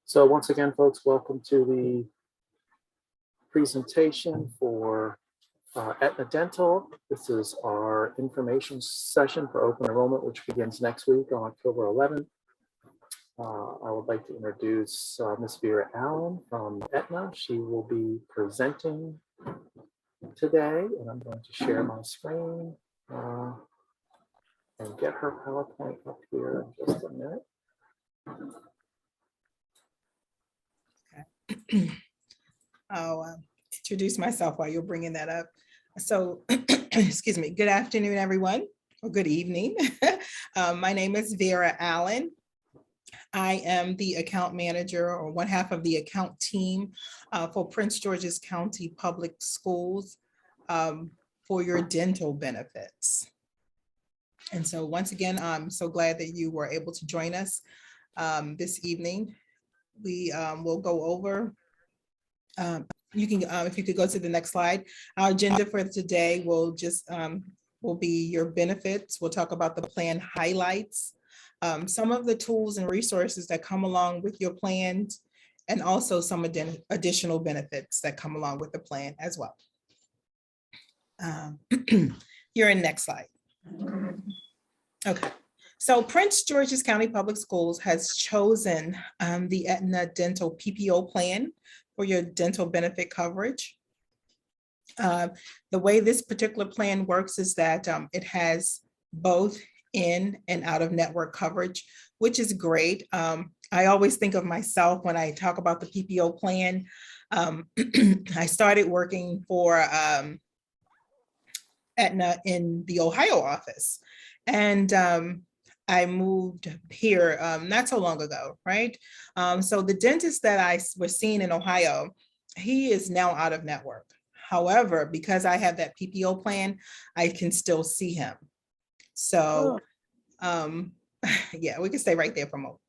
So once again, folks, welcome to the presentation for Aetna Dental. This is our information session for open enrollment, which begins next week on October 11th. I would like to introduce Ms. Vera Allen from Aetna. She will be presenting today, and I'm going to share my screen and get her PowerPoint up here in just a minute. I'll introduce myself while you're bringing that up. So, excuse me, good afternoon, everyone, or good evening. My name is Vera Allen. I am the account manager or one half of the account team for Prince George's County Public Schools for your dental benefits. And so once again, I'm so glad that you were able to join us this evening. We will go over, you can, if you could go to the next slide. Our agenda for today will just will be your benefits. We'll talk about the plan highlights, some of the tools and resources that come along with your plans, and also some additional benefits that come along with the plan as well. You're in next slide. Okay. So Prince George's County Public Schools has chosen the Aetna Dental PPO plan for your dental benefit coverage. The way this particular plan works is that it has both in and out of network coverage, which is great. I always think of myself when I talk about the PPO plan. I started working for Aetna in the Ohio office, and I moved here not so long ago, right? So the dentist that I was seeing in Ohio, he is now out of network. However, because I have that PPO plan, I can still see him. So yeah, we can stay right there for a moment.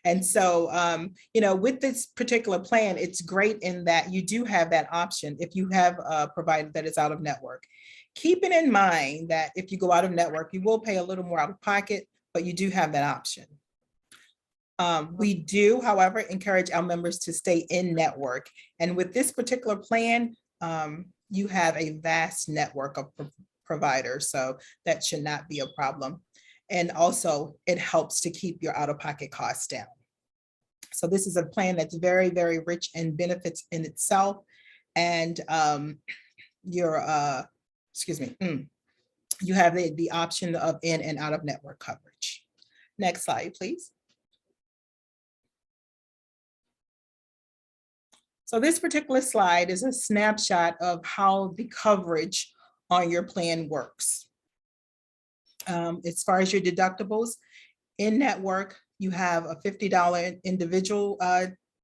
And so, you know, with this particular plan, it's great in that you do have that option if you have a provider that is out of network. Keeping in mind that if you go out of network, you will pay a little more out of pocket, but you do have that option. We do, however, encourage our members to stay in network. And with this particular plan, you have a vast network of providers, so that should not be a problem. And also, it helps to keep your out-of-pocket costs down. So this is a plan that's very, very rich in benefits in itself. And you have the option of in and out of network coverage. Next slide, please. So this particular slide is a snapshot of how the coverage on your plan works. As far as your deductibles, in network, you have a $50 individual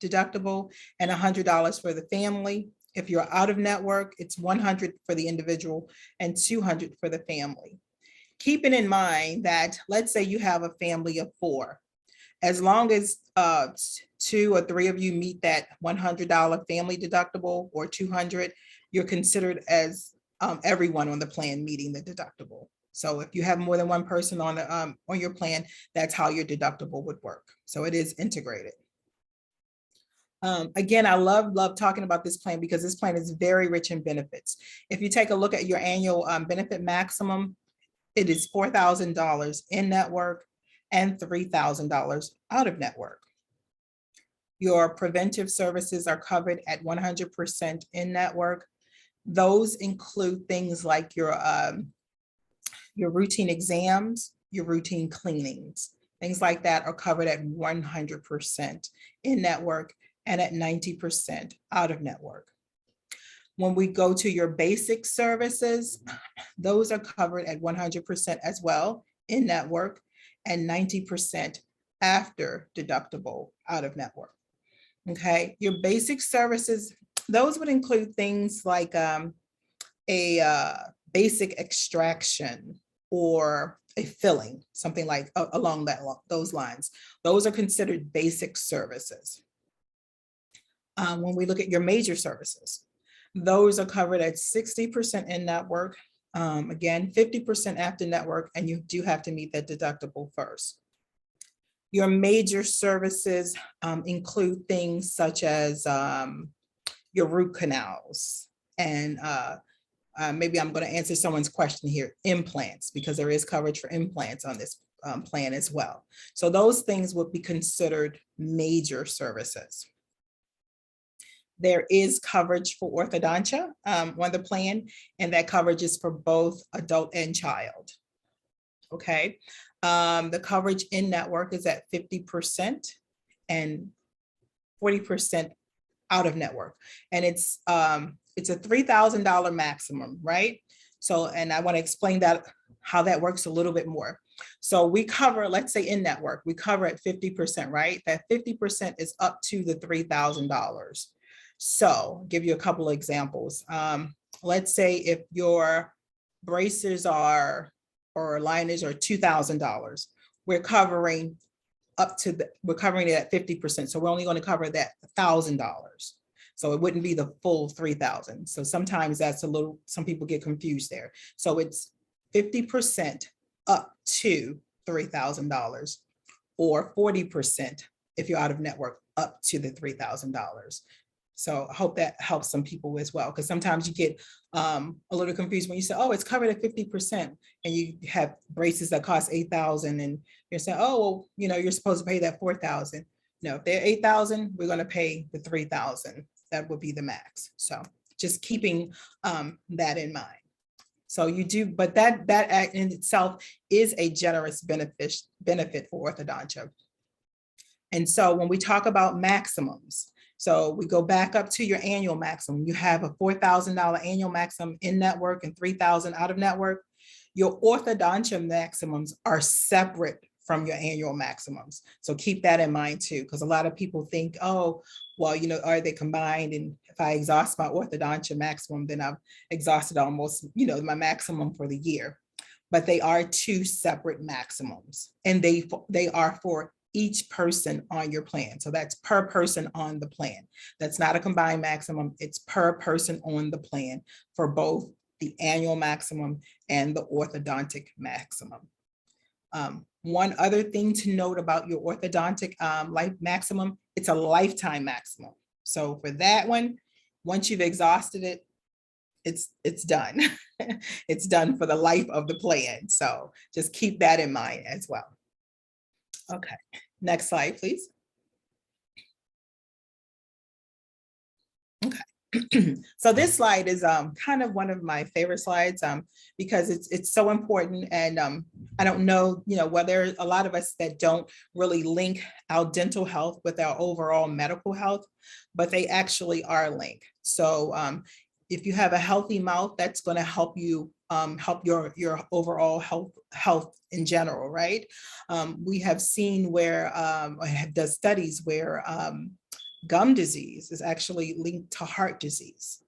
deductible and $100 for the family. If you're out of network, it's $100 for the individual and $200 for the family. Keeping in mind that, let's say you have a family of 4. As long as 2 or 3 of you meet that $100 family deductible or $200, you're considered as everyone on the plan meeting the deductible. So if you have more than one person on your plan, that's how your deductible would work. So it is integrated. Again, I love talking about this plan because this plan is very rich in benefits. If you take a look at your annual benefit maximum, it is $4,000 in network and $3,000 out of network. Your preventive services are covered at 100% in network. Those include things like your routine exams, your routine cleanings, things like that are covered at 100% in network and at 90% out of network. When we go to your basic services, those are covered at 100% as well in network and 90% after deductible out of network. Okay, your basic services, those would include things like a basic extraction or a filling, something like along those lines. Those are considered basic services. When we look at your major services, those are covered at 60% in network, again, 50% after network, and you do have to meet that deductible first. Your major services include things such as your root canals and maybe I'm going to answer someone's question here, implants, because there is coverage for implants on this plan as well. So those things would be considered major services. There is coverage for orthodontia on the plan, and that coverage is for both adult and child. Okay, the coverage in network is at 50% and 40% out of network, and it's a $3,000 maximum, right? So, and I want to explain that how that works a little bit more. So we cover, let's say in network, we cover at 50%, right? That 50% is up to the $3,000. So I'll give you a couple of examples. Let's say if your braces are, or liners are $2,000, we're covering we're covering it at 50%. So we're only going to cover that $1,000. So it wouldn't be the full 3,000. So sometimes that's a little, some people get confused there. So it's 50% up to $3,000 or 40% if you're out of network up to the $3,000. So I hope that helps some people as well, because sometimes you get a little confused when you say, oh, it's covered at 50%, and you have braces that cost $8,000, and you're saying, oh, well, you know, you're supposed to pay that $4,000. No, if they're $8,000, we're going to pay the $3,000. That would be the max. So just keeping that in mind. So you do, but that act in itself is a generous benefit for orthodontia. And so when we talk about maximums, so we go back up to your annual maximum. You have a $4,000 annual maximum in network and $3,000 out of network. Your orthodontia maximums are separate from your annual maximums. So keep that in mind too, because a lot of people think, oh, well, you know, are they combined? And if I exhaust my orthodontia maximum, then I've exhausted almost, you know, my maximum for the year. But they are two separate maximums, and they are for each person on your plan. So that's per person on the plan. That's not a combined maximum. It's per person on the plan for both the annual maximum and the orthodontic maximum. One other thing to note about your orthodontic life maximum, it's a lifetime maximum. So for that one, once you've exhausted it, it's done. It's done for the life of the plan. So just keep that in mind as well. Okay, next slide, please. Okay. So this slide is kind of one of my favorite slides because it's so important, and I don't know, you know, whether a lot of us that don't really link our dental health with our overall medical health, but they actually are linked. So if you have a healthy mouth, that's going to help you help your overall health in general, right? We have seen where I have done studies where gum disease is actually linked to heart disease.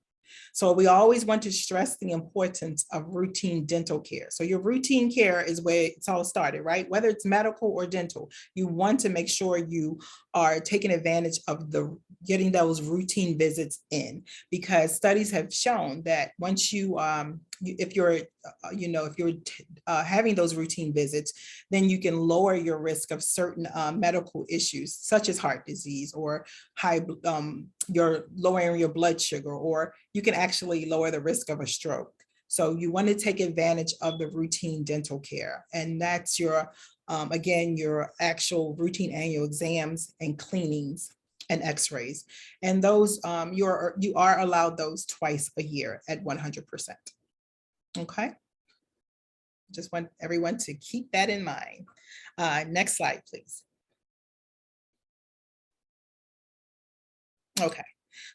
So we always want to stress the importance of routine dental care. So your routine care is where it's all started, right? Whether it's medical or dental, you want to make sure you are taking advantage of getting those routine visits in, because studies have shown that once you, if you're having those routine visits, then you can lower your risk of certain medical issues such as heart disease, or you're lowering your blood sugar, or you can actually lower the risk of a stroke. So you want to take advantage of the routine dental care, and that's your again, your actual routine annual exams and cleanings and x-rays, and those you are allowed those twice a year at 100%. Okay, just want everyone to keep that in mind. Next slide, please. Okay,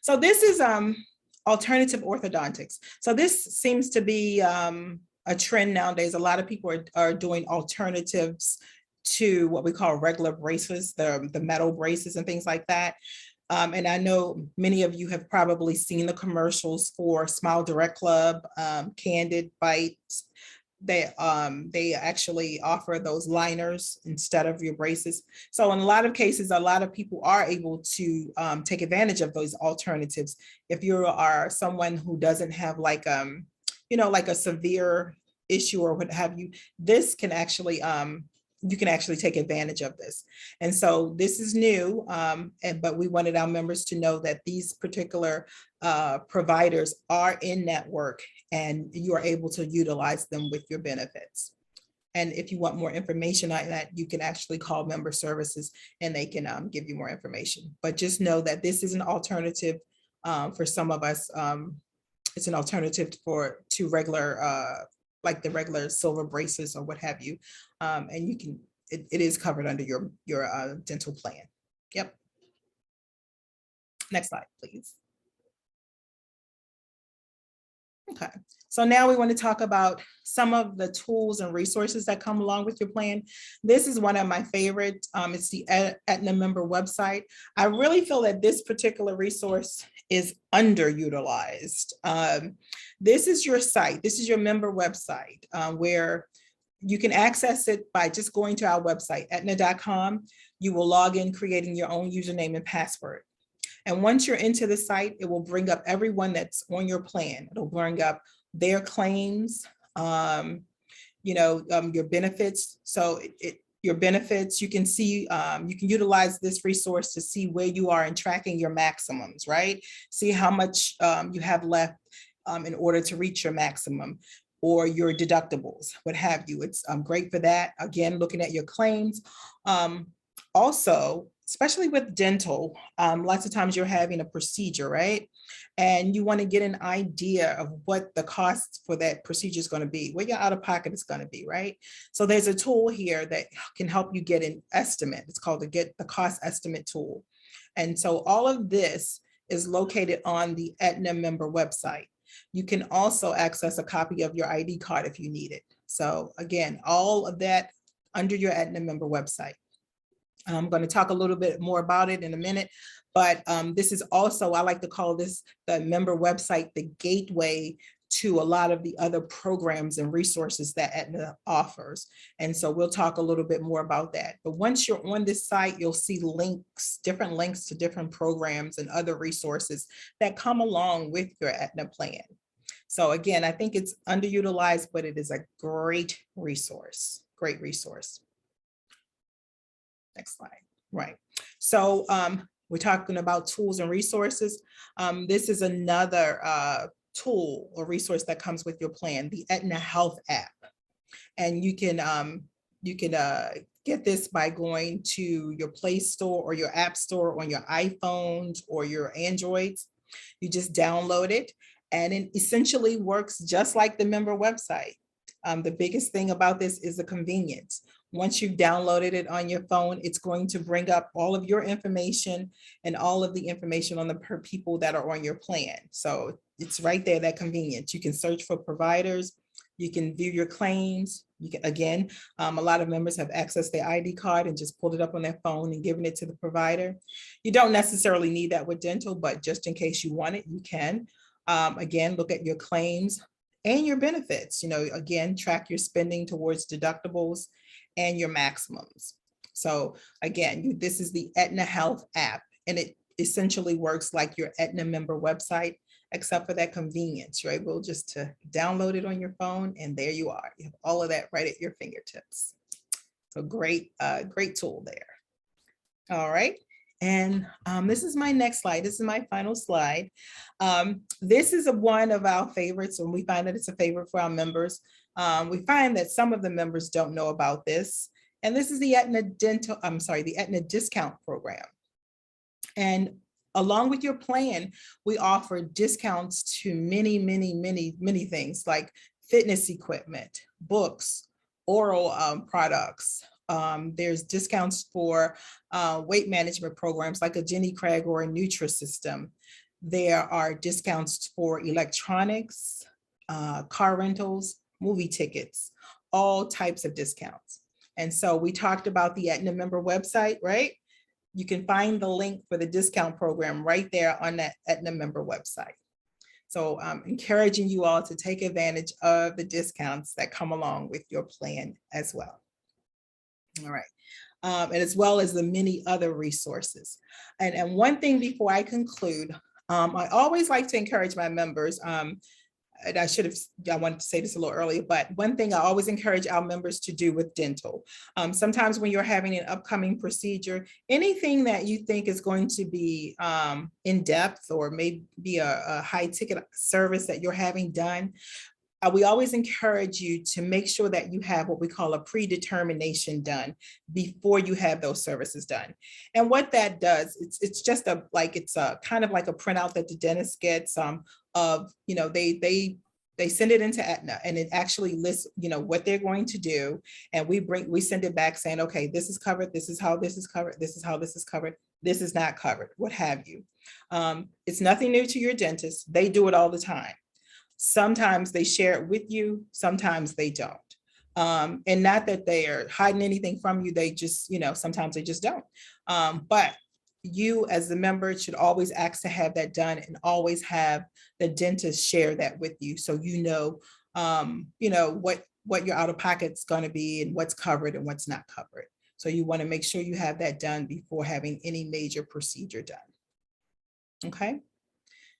so this is alternative orthodontics. So this seems to be a trend nowadays. A lot of people are doing alternatives to what we call regular braces, the metal braces and things like that. And I know many of you have probably seen the commercials for Smile Direct Club, Candid Bites. They actually offer those liners instead of your braces. So in a lot of cases, a lot of people are able to take advantage of those alternatives. If you are someone who doesn't have like, you know, like a severe issue or what have you, this can actually, you can actually take advantage of this. And so this is new, but we wanted our members to know that these particular providers are in network and you are able to utilize them with your benefits. And if you want more information on that, you can actually call member services and they can give you more information. But just know that this is an alternative for some of us. It's an alternative to regular, like the regular silver braces or what have you. And you can, it is covered under your dental plan. Yep. Next slide, please. Okay, so now we want to talk about some of the tools and resources that come along with your plan. This is one of my favorites. It's the Aetna member website. I really feel that this particular resource is underutilized. This is your site. This is your member website where you can access it by just going to our website, aetna.com. You will log in, creating your own username and password. And once you're into the site, it will bring up everyone that's on your plan. It'll bring up their claims, your benefits. So your benefits, you can see, you can utilize this resource to see where you are in tracking your maximums, right? See how much you have left in order to reach your maximum or your deductibles, what have you. It's great for that. Again, looking at your claims. Also, especially with dental, lots of times you're having a procedure, right? And you want to get an idea of what the cost for that procedure is going to be, what your out-of-pocket is going to be, right? So there's a tool here that can help you get an estimate. It's called the Get the Cost Estimate tool. And so all of this is located on the Aetna member website. You can also access a copy of your ID card if you need it. So again, all of that under your Aetna member website. I'm going to talk a little bit more about it in a minute, but this is also, I like to call this the member website, the gateway to a lot of the other programs and resources that Aetna offers. And so we'll talk a little bit more about that. But once you're on this site, you'll see links, different links to different programs and other resources that come along with your Aetna plan. So again, I think it's underutilized, but it is a great resource, great resource. Next slide. Right. So we're talking about tools and resources. This is another tool or resource that comes with your plan, the Aetna Health app. And you can get this by going to your Play Store or your App Store on your iPhones or your Androids. You just download it and it essentially works just like the member website. The biggest thing about this is the convenience. Once you've downloaded it on your phone, it's going to bring up all of your information and all of the information on the people that are on your plan. So it's right there, that convenience. You can search for providers. You can view your claims. You can, again, a lot of members have accessed their ID card and just pulled it up on their phone and given it to the provider. You don't necessarily need that with dental, but just in case you want it, you can. Again, look at your claims and your benefits. Again, track your spending towards deductibles and your maximums. So again, this is the Aetna Health app, and it essentially works like your Aetna member website, except for that convenience. You're able just to download it on your phone, and there you are. You have all of that right at your fingertips. So great, great tool there. All right. And this is my next slide. This is my final slide. This is one of our favorites, and we find that it's a favorite for our members. We find that some of the members don't know about this. And this is the the Aetna discount program. And along with your plan, we offer discounts to many, many, many, many things like fitness equipment, books, oral products. There's discounts for weight management programs like a Jenny Craig or a Nutrisystem. There are discounts for electronics, car rentals, movie tickets, all types of discounts. And so we talked about the Aetna member website, right? You can find the link for the discount program right there on that Aetna member website. So I'm encouraging you all to take advantage of the discounts that come along with your plan as well. All right. And as well as the many other resources. And one thing before I conclude, I always like to encourage my members, and I wanted to say this a little earlier, but one thing I always encourage our members to do with dental, sometimes when you're having an upcoming procedure, anything that you think is going to be in depth or maybe a high ticket service that you're having done, we always encourage you to make sure that you have what we call a predetermination done before you have those services done. And what that does, it's just it's a kind of like a printout that the dentist gets of, they send it into Aetna and it actually lists, what they're going to do. And we send it back saying, okay, this is covered. This is how this is covered. This is how this is covered. This is not covered, what have you. It's nothing new to your dentist. They do it all the time. Sometimes they share it with you, sometimes they don't. And not that they are hiding anything from you, they just, sometimes they just don't. But you as the member should always ask to have that done and always have the dentist share that with you. So what your out of pocket's going to be and what's covered and what's not covered. So you want to make sure you have that done before having any major procedure done. Okay,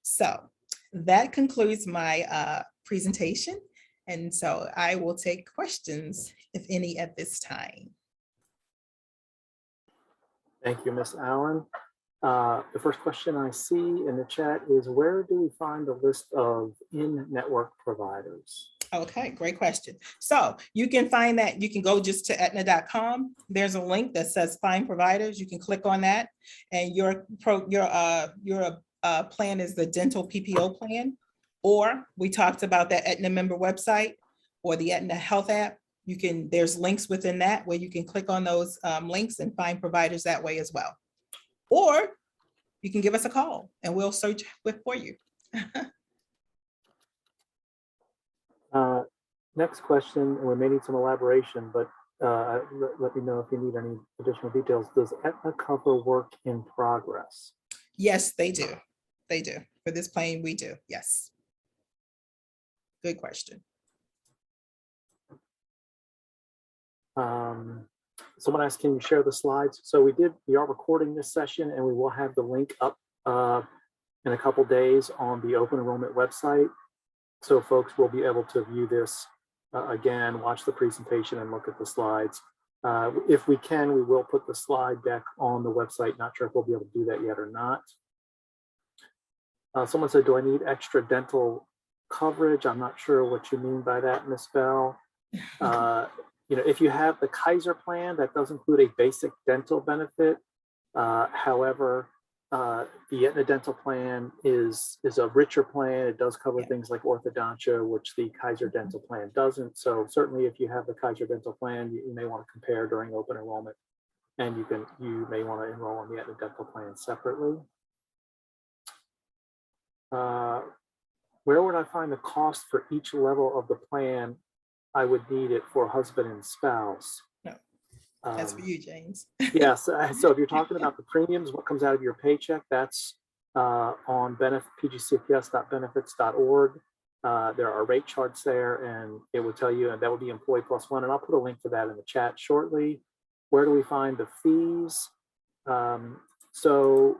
so that concludes my presentation. And so I will take questions, if any, at this time. Thank you, Ms. Allen. The first question I see in the chat is, where do we find the list of in-network providers? Okay, great question. So you can find that, you can go just to Aetna.com. There's a link that says find providers. You can click on that and your plan is the dental PPO plan, or we talked about that Aetna member website or the Aetna health app. There's links within that where you can click on those links and find providers that way as well. Or you can give us a call and we'll search for you. Next question, and we may need some elaboration, but let me know if you need any additional details. Does Aetna cover work in progress? Yes, they do. They do. For this plan, we do. Yes. Good question. Someone asked, can you share the slides? So we are recording this session and we will have the link up in a couple days on the open enrollment website. So folks will be able to view this again, watch the presentation and look at the slides. If we can, we will put the slide deck on the website. Not sure if we'll be able to do that yet or not. Someone said, do I need extra dental coverage? I'm not sure what you mean by that, Ms. Bell. If you have the Kaiser plan, that does include a basic dental benefit. However, the Aetna dental plan is a richer plan. It does cover things like orthodontia, which the Kaiser dental plan doesn't. So certainly if you have the Kaiser dental plan, you may want to compare during open enrollment, and you may want to enroll in the Aetna dental plan separately. Where would I find the cost for each level of the plan? I would need it for husband and spouse. No, that's for you, James. Yes. So if you're talking about the premiums, what comes out of your paycheck, that's on pgcps.benefits.org. There are rate charts there, and it will tell you, and that will be employee plus one. And I'll put a link to that in the chat shortly. Where do we find the fees? So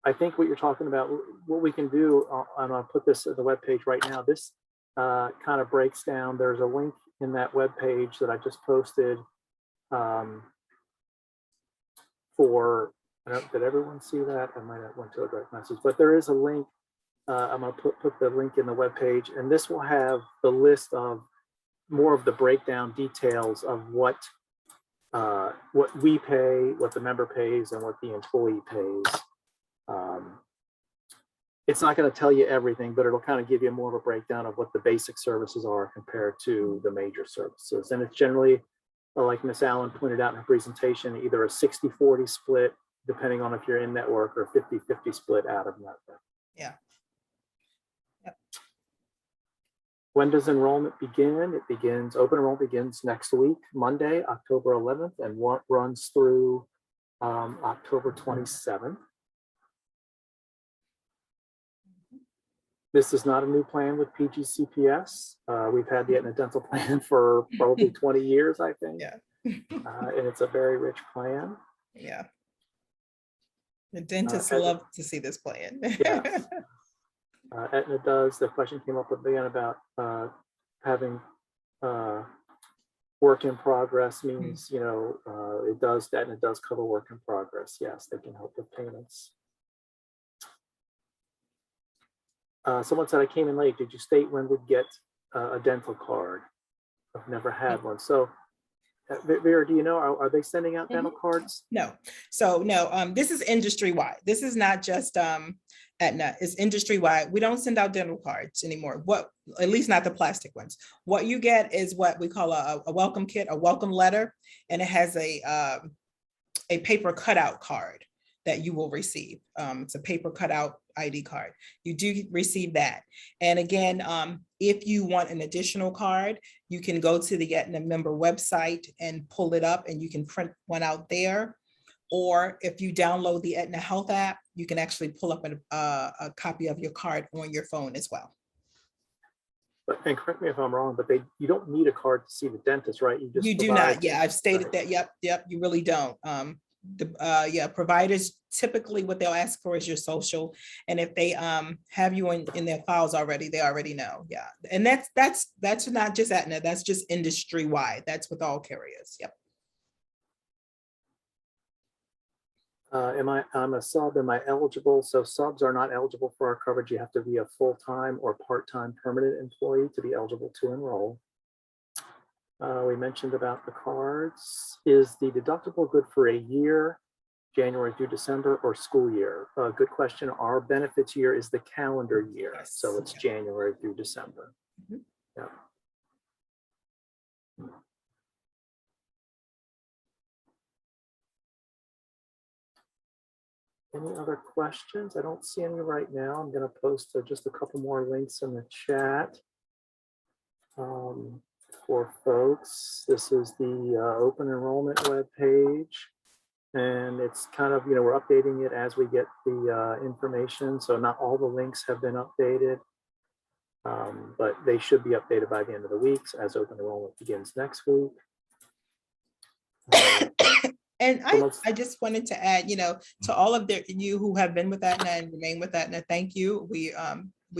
I think what you're talking about, what we can do, and I'll put this at the webpage right now. This kind of breaks down. There's a link in that webpage that I just posted did everyone see that? I might have went to a direct message, but there is a link. I'm going to put the link in the webpage, and this will have the list of more of the breakdown details of what we pay, what the member pays, and what the employee pays. It's not going to tell you everything, but it'll kind of give you more of a breakdown of what the basic services are compared to the major services. And it's generally, like Ms. Allen pointed out in her presentation, either a 60-40 split, depending on if you're in network, or 50-50 split out of network. Yeah. Yep. When does enrollment begin? Open enrollment begins next week, Monday, October 11th, and runs through October 27th. This is not a new plan with PGCPS. We've had the Aetna dental plan for probably 20 years, I think. Yeah. And it's a very rich plan. Yeah. The dentists love to see this plan. Yeah. Aetna does. The question came up again about having work in progress means, you know, Aetna does cover work in progress. Yes, they can help with payments. Someone said I came in late. Did you state when we'd get a dental card? I've never had one. So Vera, do you know, are they sending out dental cards? No. So no, this is industry-wide. This is not just Aetna, it's industry-wide. We don't send out dental cards anymore. At least not the plastic ones. What you get is what we call a welcome kit, a welcome letter, and it has a paper cutout card that you will receive. It's a paper cutout ID card. You do receive that. And again, if you want an additional card, you can go to the Aetna member website and pull it up, and you can print one out there. Or if you download the Aetna Health app, you can actually pull up a copy of your card on your phone as well. And correct me if I'm wrong, but you don't need a card to see the dentist, right? You do not. Yeah, I've stated that. Yep. You really don't. Providers typically what they'll ask for is your social, and if they have you in their files already, they already know. Yeah, and that's not just Aetna. That's just industry wide. That's with all carriers. Yep. I'm a sub, am I eligible? So subs are not eligible for our coverage. You have to be a full-time or part-time permanent employee to be eligible to enroll. We mentioned about the cards. Is the deductible good for a year, January through December, or school year? Good question. Our benefits year is the calendar year. Yes. So it's January through December. Mhm. Yeah. Any other questions? I don't see any right now. I'm going to post just a couple more links in the chat for folks. This is the open enrollment webpage, and it's kind of, you know, we're updating it as we get the information. So not all the links have been updated, but they should be updated by the end of the week as open enrollment begins next week. And I just wanted to add, you know, to all of you who have been with Aetna and remain with Aetna, thank you. We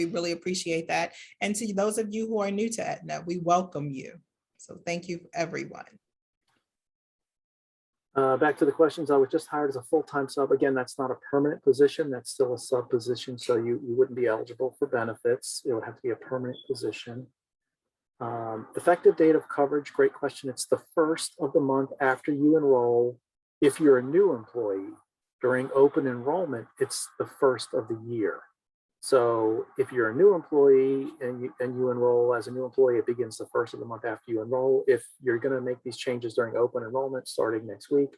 really appreciate that. And to those of you who are new to Aetna, we welcome you. So thank you, everyone. Back to the questions. I was just hired as a full-time sub. Again, that's not a permanent position. That's still a sub position. So you wouldn't be eligible for benefits. It would have to be a permanent position. Effective date of coverage, great question. It's the first of the month after you enroll. If you're a new employee during open enrollment, it's the first of the year. So if you're a new employee and you enroll as a new employee, it begins the first of the month after you enroll. If you're going to make these changes during open enrollment starting next week,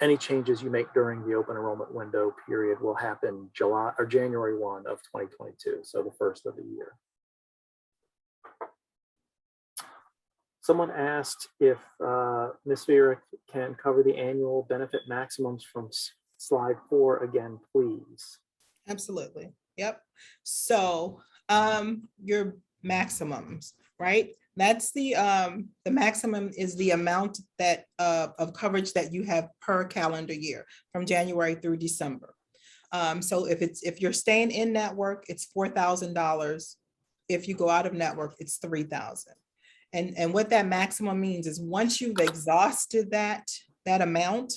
any changes you make during the open enrollment window period will happen July or January 1 of 2022. So the first of the year. Someone asked if Ms. Vera can cover the annual benefit maximums from slide 4 again, please. Absolutely. Yep. So your maximums, right? That's the maximum is the amount that of coverage that you have per calendar year from January through December. So if you're staying in network, it's $4,000. If you go out of network, it's $3,000. And what that maximum means is once you've exhausted that amount,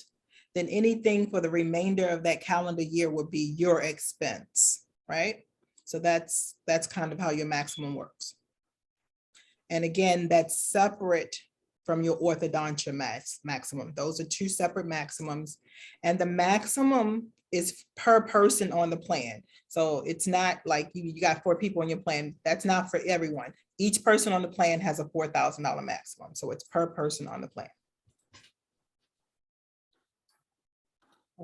then anything for the remainder of that calendar year would be your expense, right? So that's kind of how your maximum works. And again, that's separate from your orthodontia maximum. Those are two separate maximums. And the maximum is per person on the plan. So it's not like you got 4 people on your plan. That's not for everyone. Each person on the plan has a $4,000 maximum. So it's per person on the plan.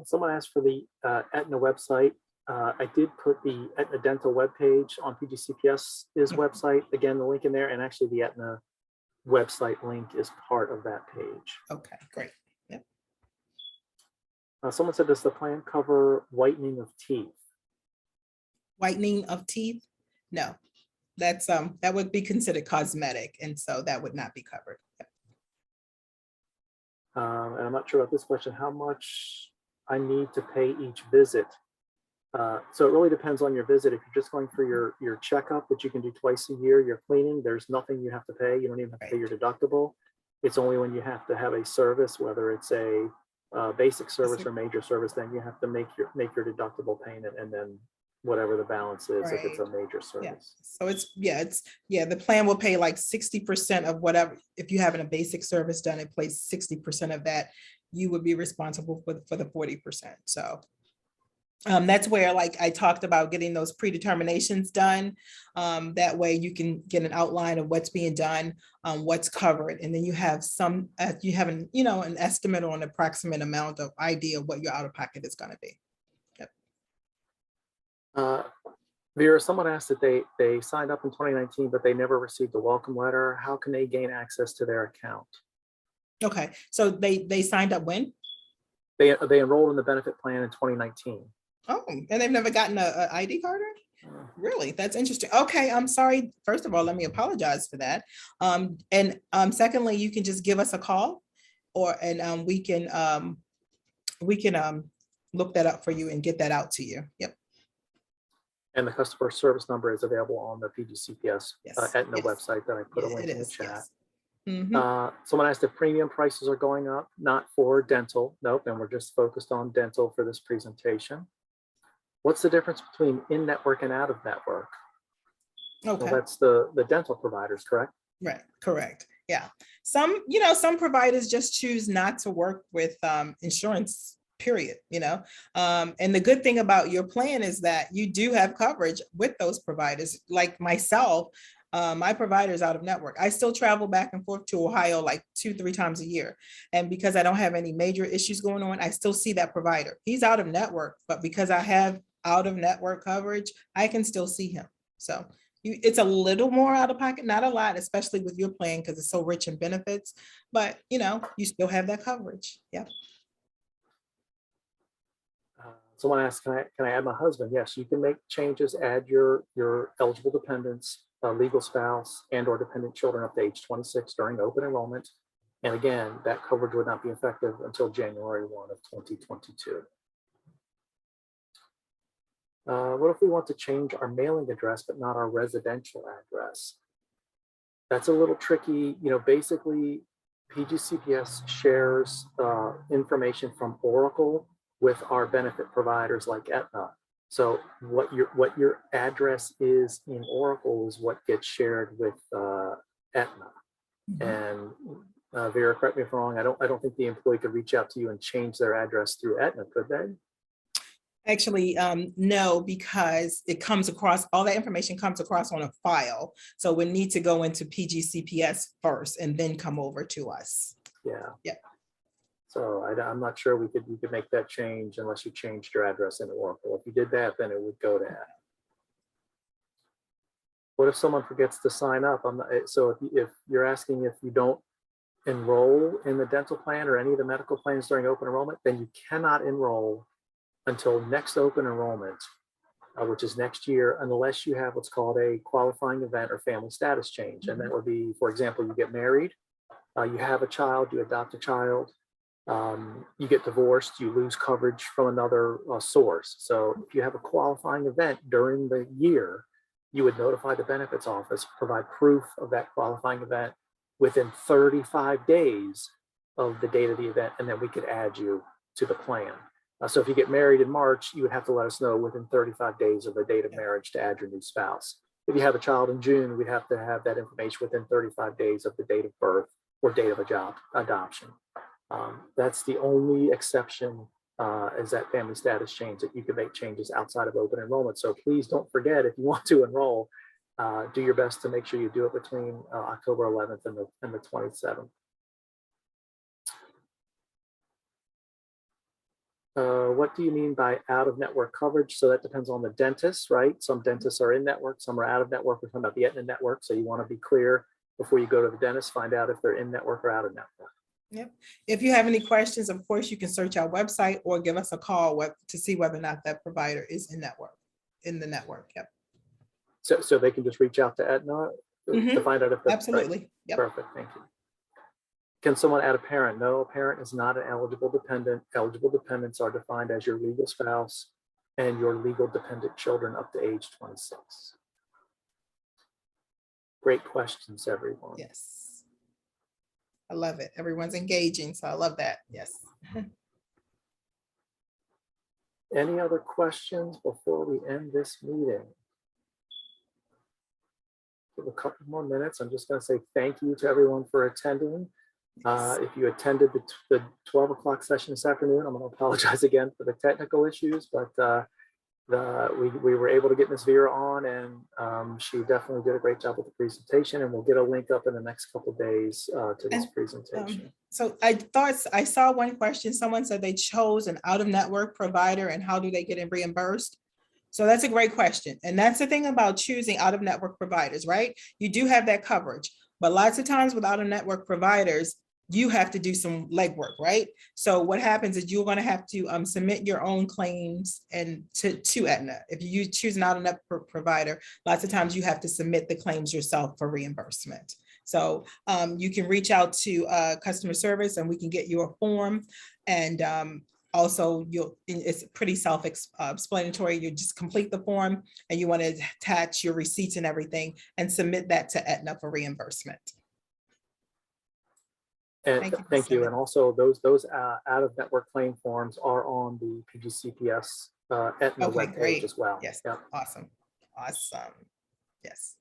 Someone asked for the Aetna website. I did put the Aetna Dental webpage on PGCPS's website. Again, the link in there, and actually the Aetna website link is part of that page. Okay, great. Yep. Someone said, does the plan cover whitening of teeth? Whitening of teeth? No, that's that would be considered cosmetic, and so that would not be covered. Yep. And I'm not sure about this question, how much I need to pay each visit. So it really depends on your visit. If you're just going for your checkup, which you can do twice a year, your cleaning, there's nothing you have to pay. You don't even have to pay your deductible. It's only when you have to have a service, whether it's a basic service or major service, then you have to make your deductible payment, and then whatever the balance is if it's a major Yeah. service. So the plan will pay like 60% of whatever. If you having a basic service done, it pays 60% of that. You would be responsible for the 40%. So that's where, like I talked about, getting those predeterminations done. That way you can get an outline of what's being done, what's covered, and then you have an estimate or an approximate amount of idea of what your out of pocket is going to be. Yep. Vera, someone asked that they signed up in 2019, but they never received a welcome letter. How can they gain access to their account? Okay, so they signed up when? They enrolled in the benefit plan in 2019. Oh, and they've never gotten a ID card? Really? That's interesting. Okay, I'm sorry. First of all, let me apologize for that. Secondly, you can just give us a call, and we can look that up for you and get that out to you. Yep. And the customer service number is available on the PGCPS Aetna website that I put a link in the chat. Yes. Someone asked if premium prices are going up. Not for dental. Nope. And we're just focused on dental for this presentation. What's the difference between in-network and out-of-network? Okay. Well, that's the dental providers, correct? Right. Correct. Yeah. Some providers just choose not to work with insurance, period. And the good thing about your plan is that you do have coverage with those providers. Like myself, my provider is out of network. I still travel back and forth to Ohio like 2-3 times a year. And because I don't have any major issues going on, I still see that provider. He's out of network, but because I have out of network coverage, I can still see him. So it's a little more out of pocket, not a lot, especially with your plan because it's so rich in benefits, but you still have that coverage. Yeah. Someone asked, can I add my husband? Yes, you can make changes, add your eligible dependents, legal spouse, and or dependent children up to age 26 during open enrollment. And again, that coverage would not be effective until January 1 of 2022. What if we want to change our mailing address, but not our residential address? That's a little tricky. Basically, PGCPS shares information from Oracle with our benefit providers like Aetna. So what your address is in Oracle is what gets shared with Aetna. And Vera, correct me if I'm wrong. I don't think the employee could reach out to you and change their address through Aetna, could they? Actually, no, because it comes across, all that information comes across on a file. So we need to go into PGCPS first and then come over to us. Yeah. Yeah. So I'm not sure we could make that change unless you changed your address in Oracle. If you did that, then it would go to Aetna. What if someone forgets to sign up? So if you're asking if you don't enroll in the dental plan or any of the medical plans during open enrollment, then you cannot enroll until next open enrollment, which is next year, unless you have what's called a qualifying event or family status change. And that would be, for example, you get married, you have a child, you adopt a child, you get divorced, you lose coverage from another source. So if you have a qualifying event during the year, you would notify the benefits office, provide proof of that qualifying event within 35 days of the date of the event, and then we could add you to the plan. So if you get married in March, you would have to let us know within 35 days of the date of marriage to add your new spouse. If you have a child in June, we'd have to have that information within 35 days of the date of birth or date of adoption. That's the only exception is that family status change, that you can make changes outside of open enrollment. So please don't forget, if you want to enroll, do your best to make sure you do it between October 11th and the 27th. What do you mean by out-of-network coverage? So that depends on the dentist, right? Some dentists are in network, some are out of network. We're talking about the Aetna network. So you want to be clear before you go to the dentist, find out if they're in network or out of network. Yep. If you have any questions, of course, you can search our website or give us a call to see whether or not that provider is in the network. Yep. So they can just reach out to Aetna to find out if that's absolutely. Right. Yep. Perfect. Thank you. Can someone add a parent? No, a parent is not an eligible dependent. Eligible dependents are defined as your legal spouse and your legal dependent children up to age 26? Great questions, everyone. Yes. I love it. Everyone's engaging, so I love that. Yes. Any other questions before we end this meeting? Give a couple more minutes. I'm just going to say thank you to everyone for attending. If you attended the 12 o'clock session this afternoon, I'm going to apologize again for the technical issues, but we were able to get Ms. Vera on, and she definitely did a great job with the presentation, and we'll get a link up in the next couple of days to this presentation. So I saw one question. Someone said they chose an out-of-network provider, and how do they get it reimbursed? So that's a great question. And that's the thing about choosing out-of-network providers, right? You do have that coverage, but lots of times with out-of-network providers, you have to do some legwork, right? So what happens is you're going to have to submit your own claims and to Aetna. If you choose an out-of-network provider, lots of times you have to submit the claims yourself for reimbursement. So you can reach out to customer service and we can get you a form. And also, it's pretty self-explanatory. You just complete the form and you want to attach your receipts and everything and submit that to Aetna for reimbursement. And thank you. And also those out-of-network claim forms are on the PGCPS Aetna webpage as well. Yes. Yeah. Awesome. Awesome. Yes.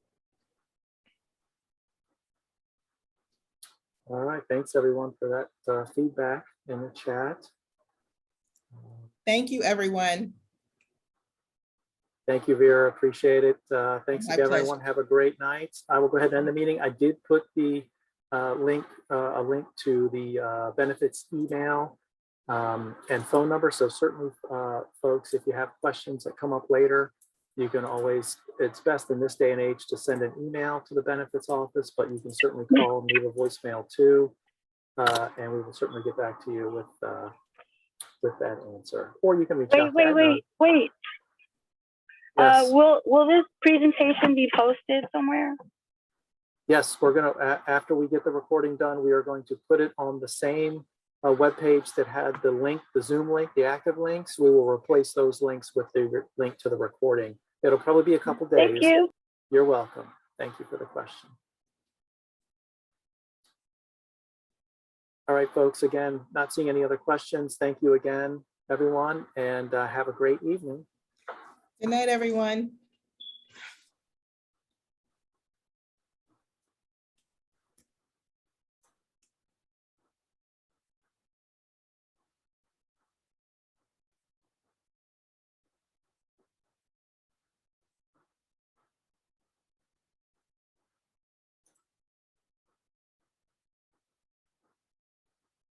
All right. Thanks everyone for that feedback in the chat. Thank you, everyone. Thank you, Vera. Appreciate it. Thanks My again, pleasure. everyone. Have a great night. I will go ahead and end the meeting. I did put the a link to the benefits email and phone number. So certainly, folks, if you have questions that come up later, you can always, it's best in this day and age to send an email to the benefits office, but you can certainly call and leave a voicemail too. And we will certainly get back to you with that answer. Or you can reach out to Aetna. Wait. Yes. Will this presentation be posted somewhere? Yes, we're going to, after we get the recording done, we are going to put it on the same webpage that had the link, the Zoom link, the active links. We will replace those links with the link to the recording. It'll probably be a couple days. Thank you. You're welcome. Thank you for the question. All right, folks, again, not seeing any other questions. Thank you again, everyone, and have a great evening. Good night, everyone.